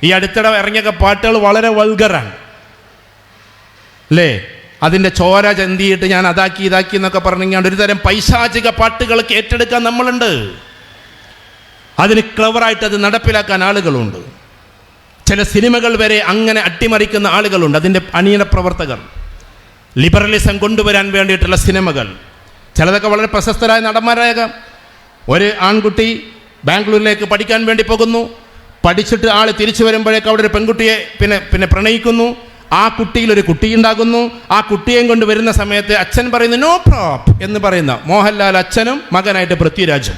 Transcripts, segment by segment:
ഈ അടുത്തിടെ ഇറങ്ങിയ പാട്ടുകൾ വളരെ വൾഗറാണ് അല്ലേ? അതിൻ്റെ ചോര ചന്തിയിട്ട് ഞാൻ അതാക്കി ഇതാക്കി എന്നൊക്കെ പറഞ്ഞാണ്ട് ഒരു തരം പൈശാചിക പാട്ടുകളൊക്കെ ഏറ്റെടുക്കാൻ നമ്മളുണ്ട്. അതിന് ക്ലവറായിട്ട് അത് നടപ്പിലാക്കാൻ ആളുകളുണ്ട്. ചില സിനിമകൾ വരെ അങ്ങനെ അട്ടിമറിക്കുന്ന ആളുകളുണ്ട്. അതിൻ്റെ അണിയറ പ്രവർത്തകർ, ലിബറലിസം കൊണ്ടുവരാൻ വേണ്ടിയിട്ടുള്ള സിനിമകൾ, ചിലതൊക്കെ വളരെ പ്രശസ്തരായ നടന്മാരായേക്കാം. ഒരു ആൺകുട്ടി ബാംഗ്ലൂരിലേക്ക് പഠിക്കാൻ വേണ്ടി പോകുന്നു. പഠിച്ചിട്ട് ആൾ തിരിച്ചു വരുമ്പോഴേക്കും അവിടെ ഒരു പെൺകുട്ടിയെ പിന്നെ പ്രണയിക്കുന്നു. ആ കുട്ടിയിലൊരു കുട്ടിയുണ്ടാകുന്നു. ആ കുട്ടിയെയും കൊണ്ട് വരുന്ന സമയത്ത് അച്ഛൻ പറയുന്നു നോ പ്രോപ്പ് എന്ന് പറയുന്ന മോഹൻലാൽ അച്ഛനും മകനായിട്ട് പൃഥ്വിരാജും.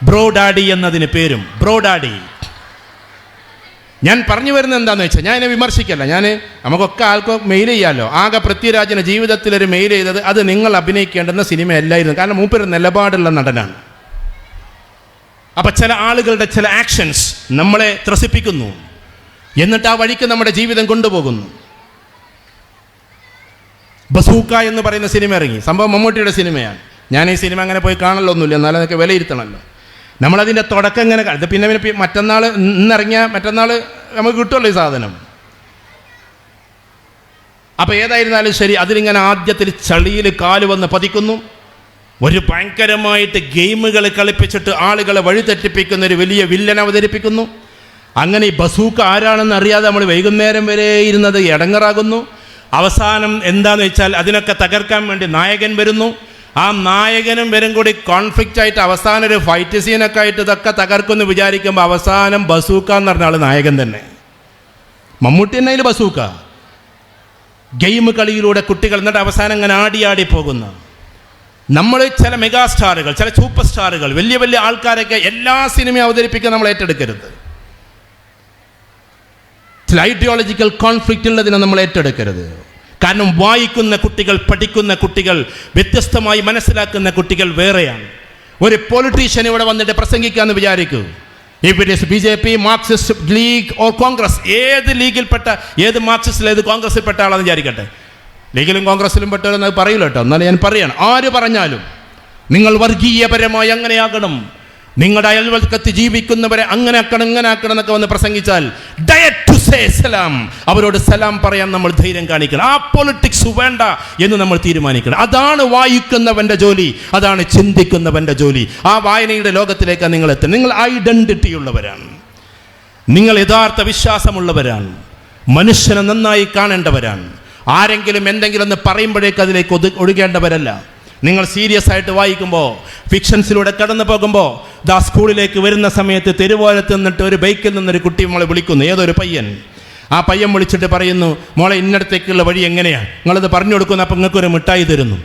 ബ്രോ ഡാഡി എന്നതിന് പേരും ബ്രോ ഡാഡി. ഞാൻ പറഞ്ഞു വരുന്നത് എന്താണെന്ന് വെച്ചാൽ, ഞാൻ എന്നെ വിമർശിക്കല്ല, നമുക്കൊക്കെ ആൾക്കോ മെയിൽ ചെയ്യാമല്ലോ. ആകെ പൃഥ്വിരാജിന് ജീവിതത്തിലൊരു മെയിൽ ചെയ്തത് അത് നിങ്ങൾ അഭിനയിക്കേണ്ടുന്ന സിനിമയല്ലായിരുന്നു. കാരണം മൂപ്പര് നിലപാടുള്ള നടനാണ്. അപ്പം ചില ആളുകളുടെ ചില ആക്ഷൻസ് നമ്മളെ ത്രസിപ്പിക്കുന്നു, എന്നിട്ട് ആ വഴിക്ക് നമ്മുടെ ജീവിതം കൊണ്ടുപോകുന്നു. ബസൂക്ക എന്ന് പറയുന്ന സിനിമ ഇറങ്ങി. സംഭവം മമ്മൂട്ടിയുടെ സിനിമയാണ്. ഞാൻ ഈ സിനിമ അങ്ങനെ പോയി കാണലൊന്നുമില്ല, എന്നാലും അതൊക്കെ വിലയിരുത്തണമല്ലോ. നമ്മളതിൻ്റെ തുടക്കം ഇങ്ങനെ ഇത് പിന്നെ മറ്റന്നാൾ ഇന്നിറങ്ങിയ മറ്റന്നാൾ നമുക്ക് കിട്ടുമല്ലോ ഈ സാധനം. അപ്പോൾ ഏതായിരുന്നാലും ശരി, അതിലിങ്ങനെ ആദ്യത്തിൽ ചളിയിൽ കാല് വന്ന് പതിക്കുന്നു. ഒരു ഭയങ്കരമായിട്ട് ഗെയിമുകൾ കളിപ്പിച്ചിട്ട് ആളുകളെ വഴിതെറ്റിപ്പിക്കുന്ന ഒരു വലിയ വില്ലൻ അവതരിപ്പിക്കുന്നു. അങ്ങനെ ഈ ബസൂക്ക ആരാണെന്ന് അറിയാതെ നമ്മൾ വൈകുന്നേരം വരെ ഇരുന്നത് ഇടങ്ങറാകുന്നു. അവസാനം എന്താണെന്ന് വെച്ചാൽ അതിനൊക്കെ തകർക്കാൻ വേണ്ടി നായകൻ വരുന്നു. ആ നായകനും വരും കൂടി കോൺഫ്ലിക്റ്റ് ആയിട്ട് അവസാനം ഒരു ഫൈറ്റ് സീനൊക്കെ ആയിട്ട് ഇതൊക്കെ തകർക്കുമെന്ന് വിചാരിക്കുമ്പോൾ അവസാനം ബസൂക്ക എന്ന് പറഞ്ഞ ആൾ നായകൻ തന്നെ. മമ്മൂട്ടി തന്നെ അതിൽ ബസൂക്ക. ഗെയിം കളിയിലൂടെ കുട്ടികൾ എന്നിട്ട് അവസാനം അങ്ങനെ ആടി പോകുന്ന നമ്മൾ ചില മെഗാ സ്റ്റാറുകൾ, ചില സൂപ്പർ സ്റ്റാറുകൾ, വലിയ വലിയ ആൾക്കാരൊക്കെ എല്ലാ സിനിമയും അവതരിപ്പിക്കാൻ നമ്മൾ ഏറ്റെടുക്കരുത്. ചില ഐഡിയോളജിക്കൽ കോൺഫ്ലിക്റ്റ് ഉള്ളതിനെ നമ്മൾ ഏറ്റെടുക്കരുത്. കാരണം വായിക്കുന്ന കുട്ടികൾ, പഠിക്കുന്ന കുട്ടികൾ, വ്യത്യസ്തമായി മനസ്സിലാക്കുന്ന കുട്ടികൾ വേറെയാണ്. ഒരു പൊളിറ്റീഷ്യൻ ഇവിടെ വന്നിട്ട് പ്രസംഗിക്കാമെന്ന് വിചാരിക്കൂ. If it is BJP, Marxist league or Congress, ഏത് ലീഗിൽപ്പെട്ട, ഏത് മാർക്സിസ്റ്റിൽ ഏത് കോൺഗ്രസിൽപ്പെട്ട ആളാണെന്ന് വിചാരിക്കട്ടെ. ലീഗിലും കോൺഗ്രസിലും പെട്ടവരെന്നത് പറയില്ല കേട്ടോ, എന്നാലും ഞാൻ പറയണം. ആര് പറഞ്ഞാലും നിങ്ങൾ വർഗീയപരമായി അങ്ങനെയാകണം, നിങ്ങളുടെ അയൽവക്കത്ത് ജീവിക്കുന്നവരെ അങ്ങനെ ആക്കണം ഇങ്ങനെ ആക്കണം എന്നൊക്കെ വന്ന് പ്രസംഗിച്ചാൽ സലാം, അവരോട് സലാം പറയാൻ നമ്മൾ ധൈര്യം കാണിക്കണം. ആ പൊളിറ്റിക്സ് വേണ്ട എന്ന് നമ്മൾ തീരുമാനിക്കണം. അതാണ് വായിക്കുന്നവൻ്റെ ജോലി, അതാണ് ചിന്തിക്കുന്നവൻ്റെ ജോലി. ആ വായനയുടെ ലോകത്തിലേക്കാണ് നിങ്ങൾ എത്തുന്നത്. നിങ്ങൾ ഐഡന്റിറ്റി ഉള്ളവരാണ്, നിങ്ങൾ യഥാർത്ഥ വിശ്വാസമുള്ളവരാണ്, മനുഷ്യനെ നന്നായി കാണേണ്ടവരാണ്. ആരെങ്കിലും എന്തെങ്കിലും ഒന്ന് പറയുമ്പോഴേക്ക് അതിലേക്ക് ഒഴുകേണ്ടവരല്ല. നിങ്ങൾ സീരിയസ് ആയിട്ട് വായിക്കുമ്പോൾ, ഫിക്ഷൻസിലൂടെ കടന്നു പോകുമ്പോൾ, സ്കൂളിലേക്ക് വരുന്ന സമയത്ത് തെരുവോരത്ത് നിന്നിട്ട് ഒരു ബൈക്കിൽ നിന്നൊരു കുട്ടി നമ്മളെ വിളിക്കുന്നു, ഏതൊരു പയ്യൻ. ആ പയ്യൻ വിളിച്ചിട്ട് പറയുന്നു, മോളെ ഇന്നടത്തേക്കുള്ള വഴി എങ്ങനെയാണ്, നിങ്ങളത് പറഞ്ഞു കൊടുക്കുന്നു, അപ്പം നിങ്ങൾക്കൊരു മിഠായി തരുന്നു.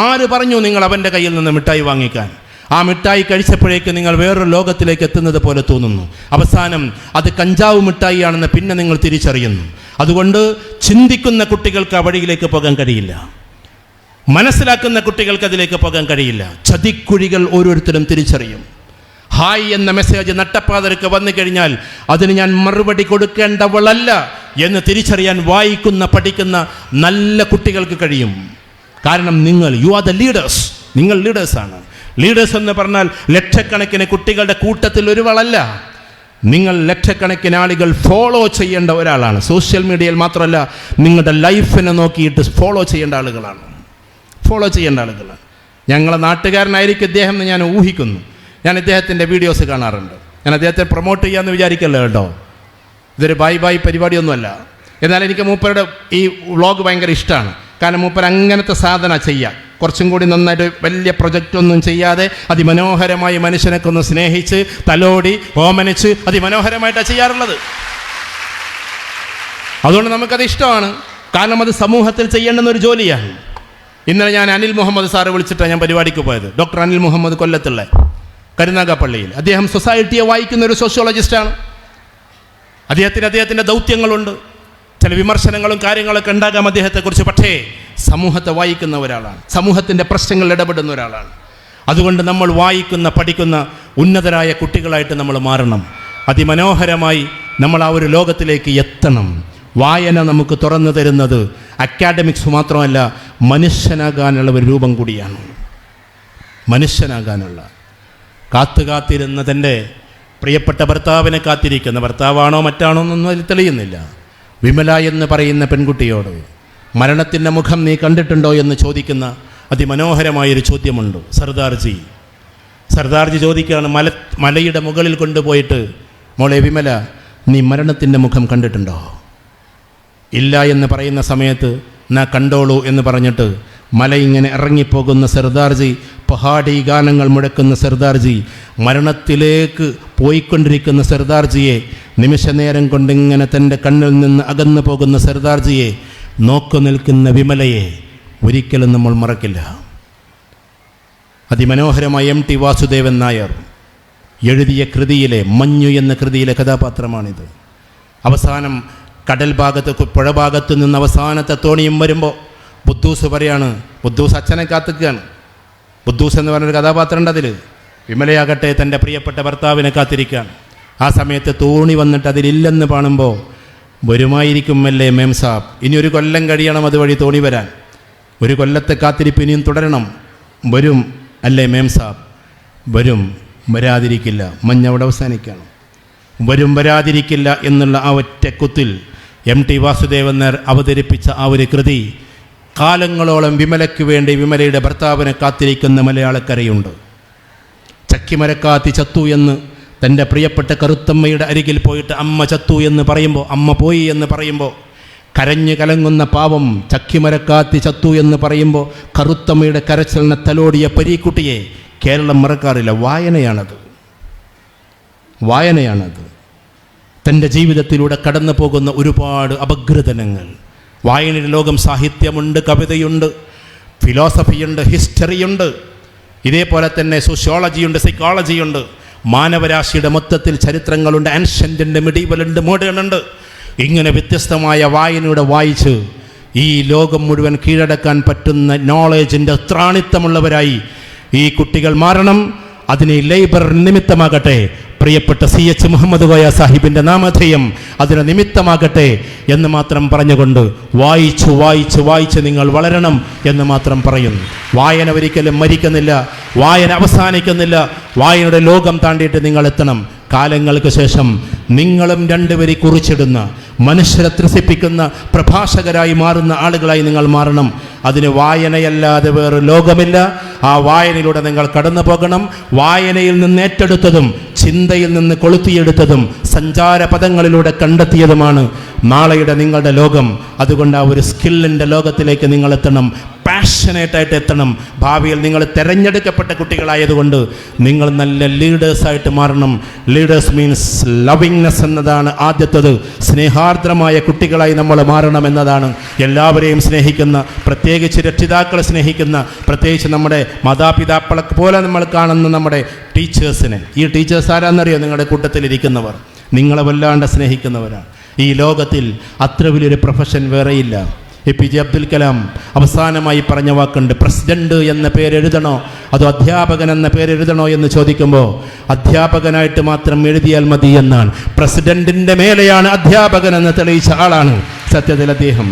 ആര് പറഞ്ഞു നിങ്ങൾ അവൻ്റെ കയ്യിൽ നിന്ന് മിഠായി വാങ്ങിക്കാൻ? ആ മിഠായി കഴിച്ചപ്പോഴേക്ക് നിങ്ങൾ വേറൊരു ലോകത്തിലേക്ക് എത്തുന്നത് പോലെ തോന്നുന്നു. അവസാനം അത് കഞ്ചാവ് മിഠായി ആണെന്ന് പിന്നെ നിങ്ങൾ തിരിച്ചറിയുന്നു. അതുകൊണ്ട് ചിന്തിക്കുന്ന കുട്ടികൾക്ക് ആ വഴിയിലേക്ക് പോകാൻ കഴിയില്ല, മനസ്സിലാക്കുന്ന കുട്ടികൾക്ക് അതിലേക്ക് പോകാൻ കഴിയില്ല. ചതിക്കുഴികൾ ഓരോരുത്തരും തിരിച്ചറിയും. ഹായ് എന്ന മെസ്സേജ് നട്ടപ്പാതർക്ക് വന്നു കഴിഞ്ഞാൽ അതിന് ഞാൻ മറുപടി കൊടുക്കേണ്ടവളല്ല എന്ന് തിരിച്ചറിയാൻ വായിക്കുന്ന പഠിക്കുന്ന നല്ല കുട്ടികൾക്ക് കഴിയും. കാരണം യു ആർ ദ ലീഡേഴ്സ്, നിങ്ങൾ ലീഡേഴ്സാണ്. ലീഡേഴ്സ് എന്ന് പറഞ്ഞാൽ ലക്ഷക്കണക്കിന് കുട്ടികളുടെ കൂട്ടത്തിൽ ഒരുവളല്ല, നിങ്ങൾ ലക്ഷക്കണക്കിന് ആളുകൾ ഫോളോ ചെയ്യേണ്ട ഒരാളാണ്. സോഷ്യൽ മീഡിയയിൽ മാത്രമല്ല, നിങ്ങളുടെ ലൈഫിനെ നോക്കിയിട്ട് ഫോളോ ചെയ്യേണ്ട ആളുകളാണ്. ഞങ്ങളെ നാട്ടുകാരനായിരിക്കും ഇദ്ദേഹം എന്ന് ഞാൻ ഊഹിക്കുന്നു. ഞാൻ ഇദ്ദേഹത്തിൻ്റെ വീഡിയോസ് കാണാറുണ്ട്. ഞാൻ അദ്ദേഹത്തെ പ്രൊമോട്ട് ചെയ്യാമെന്ന് വിചാരിക്കല്ലോ കേട്ടോ, ഇതൊരു ബൈ പരിപാടിയൊന്നുമല്ല. എന്നാൽ എനിക്ക് മൂപ്പരുടെ ഈ വ്ളോഗ് ഭയങ്കര ഇഷ്ടമാണ്. കാരണം മൂപ്പർ അങ്ങനത്തെ സാധന ചെയ്യാം, കുറച്ചും കൂടി നന്നായിട്ട് വലിയ പ്രൊജക്റ്റൊന്നും ചെയ്യാതെ അതിമനോഹരമായി മനുഷ്യനൊക്കെ ഒന്ന് സ്നേഹിച്ച് തലോടി ഓമനിച്ച് അതിമനോഹരമായിട്ടാണ് ചെയ്യാറുള്ളത്. അതുകൊണ്ട് നമുക്കത് ഇഷ്ടമാണ്. കാരണം അത് സമൂഹത്തിൽ ചെയ്യേണ്ടുന്ന ഒരു ജോലിയാണ്. ഇന്നലെ ഞാൻ അനിൽ മുഹമ്മദ് സാറ് വിളിച്ചിട്ടാണ് ഞാൻ പരിപാടിക്ക് പോയത്. ഡോക്ടർ അനിൽ മുഹമ്മദ്, കൊല്ലത്തുള്ള കരുനാഗപ്പള്ളിയിൽ. അദ്ദേഹം സൊസൈറ്റിയെ വായിക്കുന്ന ഒരു സോഷ്യോളജിസ്റ്റാണ്. അദ്ദേഹത്തിൻ്റെ ദൗത്യങ്ങളുണ്ട്, ചില വിമർശനങ്ങളും കാര്യങ്ങളൊക്കെ ഉണ്ടാകാം അദ്ദേഹത്തെക്കുറിച്ച്. പക്ഷേ സമൂഹത്തെ വായിക്കുന്ന ഒരാളാണ്, സമൂഹത്തിൻ്റെ പ്രശ്നങ്ങളിൽ ഇടപെടുന്ന ഒരാളാണ്. അതുകൊണ്ട് നമ്മൾ വായിക്കുന്ന പഠിക്കുന്ന ഉന്നതരായ കുട്ടികളായിട്ട് നമ്മൾ മാറണം. അതിമനോഹരമായി നമ്മൾ ആ ഒരു ലോകത്തിലേക്ക് എത്തണം. വായന നമുക്ക് തുറന്നു തരുന്നത് അക്കാഡമിക്സ് മാത്രമല്ല, മനുഷ്യനാകാനുള്ള ഒരു രൂപം കൂടിയാണ്. മനുഷ്യനാകാനുള്ള കാത്തുകാത്തിരുന്നതിൻ്റെ പ്രിയപ്പെട്ട ഭർത്താവിനെ കാത്തിരിക്കുന്ന ഭർത്താവാണോ മറ്റാണോ എന്നൊന്നും അതിൽ തെളിയുന്നില്ല. വിമല എന്ന് പറയുന്ന പെൺകുട്ടിയോട് മരണത്തിൻ്റെ മുഖം നീ കണ്ടിട്ടുണ്ടോ എന്ന് ചോദിക്കുന്ന അതിമനോഹരമായൊരു ചോദ്യമുണ്ട്. സർദാർജി ചോദിക്കുകയാണ്, മലയുടെ മുകളിൽ കൊണ്ടുപോയിട്ട്, മോളെ വിമല, നീ മരണത്തിൻ്റെ മുഖം കണ്ടിട്ടുണ്ടോ? ഇല്ല എന്ന് പറയുന്ന സമയത്ത് നാ കണ്ടോളൂ എന്ന് പറഞ്ഞിട്ട് മല ഇങ്ങനെ ഇറങ്ങിപ്പോകുന്ന സർദാർജി, പഹാഡി ഗാനങ്ങൾ മുഴക്കുന്ന സർദാർജി, മരണത്തിലേക്ക് പോയിക്കൊണ്ടിരിക്കുന്ന സർദാർജിയെ, നിമിഷനേരം കൊണ്ടിങ്ങനെ തൻ്റെ കണ്ണിൽ നിന്ന് അകന്നു പോകുന്ന സർദാർജിയെ നോക്കു നിൽക്കുന്ന വിമലയെ ഒരിക്കലും നമ്മൾ മറക്കില്ല. അതിമനോഹരമായ MT വാസുദേവൻ നായർ എഴുതിയ കൃതിയിലെ മഞ്ഞു എന്ന കൃതിയിലെ കഥാപാത്രമാണിത്. അവസാനം കടൽ ഭാഗത്ത്, പുഴഭാഗത്ത് നിന്ന് അവസാനത്തെ തോണിയും വരുമ്പോൾ ബുദ്ധൂസ് പറയാണ്, ബുദ്ധൂസ് അച്ഛനെ കാത്തിക്കുകയാണ്. ബുദ്ധൂസ് എന്ന് പറഞ്ഞൊരു കഥാപാത്രം ഉണ്ട് അതിൽ. വിമലയാകട്ടെ തൻ്റെ പ്രിയപ്പെട്ട ഭർത്താവിനെ കാത്തിരിക്കുകയാണ്. ആ സമയത്ത് തോണി വന്നിട്ട് അതിലില്ലെന്ന് കാണുമ്പോൾ, വരുമായിരിക്കും അല്ലേ മേം സാബ്, ഇനി ഒരു കൊല്ലം കഴിയണം അതുവഴി തോണി വരാൻ, ഒരു കൊല്ലത്തെ കാത്തിരിപ്പ് ഇനിയും തുടരണം, വരും അല്ലേ മേം സാബ്, വരും, വരാതിരിക്കില്ല. മഞ്ഞവിടെ അവസാനിക്കുകയാണ്. വരും, വരാതിരിക്കില്ല എന്നുള്ള ആ ഒറ്റക്കുത്തിൽ MT വാസുദേവൻ നായർ അവതരിപ്പിച്ച ആ ഒരു കൃതി കാലങ്ങളോളം വിമലയ്ക്ക് വേണ്ടി, വിമലയുടെ ഭർത്താവിനെ കാത്തിരിക്കുന്ന മലയാളക്കരയുണ്ട്. ചക്കിമരക്കാത്തി ചത്തു എന്ന് തൻ്റെ പ്രിയപ്പെട്ട കറുത്തമ്മയുടെ അരികിൽ പോയിട്ട് അമ്മ ചത്തു എന്ന് പറയുമ്പോൾ, അമ്മ പോയി എന്ന് പറയുമ്പോൾ കരഞ്ഞു കലങ്ങുന്ന പാവം ചക്കിമരക്കാത്തി ചത്തു എന്ന് പറയുമ്പോൾ കറുത്തമ്മയുടെ കരച്ചിലിനെ തലോടിയ പരീക്കുട്ടിയെ കേരളം മറക്കാറില്ല. വായനയാണത്. തൻ്റെ ജീവിതത്തിലൂടെ കടന്നു പോകുന്ന ഒരുപാട് അപഗ്രഥനങ്ങൾ. വായനയുടെ ലോകം സാഹിത്യമുണ്ട്, കവിതയുണ്ട്, ഫിലോസഫിയുണ്ട്, ഹിസ്റ്ററിയുണ്ട്, ഇതേപോലെ തന്നെ സോഷ്യോളജിയുണ്ട്, സൈക്കോളജിയുണ്ട്, മാനവരാശിയുടെ മൊത്തത്തിൽ ചരിത്രങ്ങളുണ്ട്, ആൻഷ്യൻ്റുണ്ട്, മിഡീവലുണ്ട്, മോഡേൺ ഉണ്ട്. ഇങ്ങനെ വ്യത്യസ്തമായ വായനയുടെ വായിച്ച് ഈ ലോകം മുഴുവൻ കീഴടക്കാൻ പറ്റുന്ന നോളേജിൻ്റെ ത്രാണിത്തമുള്ളവരായി ഈ കുട്ടികൾ മാറണം. അതിന് ലൈബർ നിമിത്തമാകട്ടെ. പ്രിയപ്പെട്ട CH മുഹമ്മദ് കോയ സാഹിബിൻ്റെ നാമധേയം അതിന് നിമിത്തമാകട്ടെ എന്ന് മാത്രം പറഞ്ഞുകൊണ്ട് വായിച്ച് വായിച്ച് വായിച്ച് നിങ്ങൾ വളരണം എന്ന് മാത്രം പറയുന്നു. വായന ഒരിക്കലും മരിക്കുന്നില്ല, വായന അവസാനിക്കുന്നില്ല. വായനയുടെ ലോകം താണ്ടിയിട്ട് നിങ്ങൾ എത്തണം. കാലങ്ങൾക്ക് ശേഷം നിങ്ങളും രണ്ടുപേരെ കുറിച്ചിടുന്ന, മനുഷ്യരെ ത്രസിപ്പിക്കുന്ന പ്രഭാഷകരായി മാറുന്ന ആളുകളായി നിങ്ങൾ മാറണം. അതിന് വായനയല്ലാതെ വേറെ ലോകമില്ല. ആ വായനയിലൂടെ നിങ്ങൾ കടന്നു പോകണം. വായനയിൽ നിന്ന് ഏറ്റെടുത്തതും ചിന്തയിൽ നിന്ന് കൊളുത്തിയെടുത്തതും സഞ്ചാര പദങ്ങളിലൂടെ കണ്ടെത്തിയതുമാണ് നാളെയുടെ നിങ്ങളുടെ ലോകം. അതുകൊണ്ട് ആ ഒരു സ്കില്ലിൻ്റെ ലോകത്തിലേക്ക് നിങ്ങൾ എത്തണം, പാഷനേറ്റായിട്ട് എത്തണം. ഭാവിയിൽ നിങ്ങൾ തിരഞ്ഞെടുക്കപ്പെട്ട കുട്ടികളായതുകൊണ്ട് നിങ്ങൾ നല്ല ലീഡേഴ്സായിട്ട് മാറണം. ലീഡേഴ്സ് മീൻസ് ലവിങ്നെസ് എന്നതാണ് ആദ്യത്തത്. സ്നേഹാർദ്രമായ കുട്ടികളായി നമ്മൾ മാറണം എന്നതാണ്. എല്ലാവരെയും സ്നേഹിക്കുന്ന, പ്രത്യേകിച്ച് രക്ഷിതാക്കളെ സ്നേഹിക്കുന്ന, പ്രത്യേകിച്ച് നമ്മുടെ മാതാപിതാക്കളെ പോലെ നമ്മൾ കാണുന്ന നമ്മുടെ ടീച്ചേഴ്സിനെ. ഈ ടീച്ചേഴ്സ് ആരാന്നറിയോ? നിങ്ങളുടെ കൂട്ടത്തിലിരിക്കുന്നവർ, നിങ്ങളെ വല്ലാണ്ട് സ്നേഹിക്കുന്നവരാണ്. ഈ ലോകത്തിൽ അത്ര വലിയൊരു പ്രൊഫഷൻ വേറെയില്ല. APJ അബ്ദുൽ കലാം അവസാനമായി പറഞ്ഞ വാക്കുണ്ട്, പ്രസിഡന്റ് എന്ന പേരെഴുതണോ അതോ അധ്യാപകൻ എന്ന പേരെഴുതണോ എന്ന് ചോദിക്കുമ്പോൾ അധ്യാപകനായിട്ട് മാത്രം എഴുതിയാൽ മതി എന്നാണ്. പ്രസിഡന്റിൻ്റെ മേലെയാണ് അധ്യാപകൻ എന്ന് തെളിയിച്ച ആളാണ് സത്യത്തിൽ അദ്ദേഹം.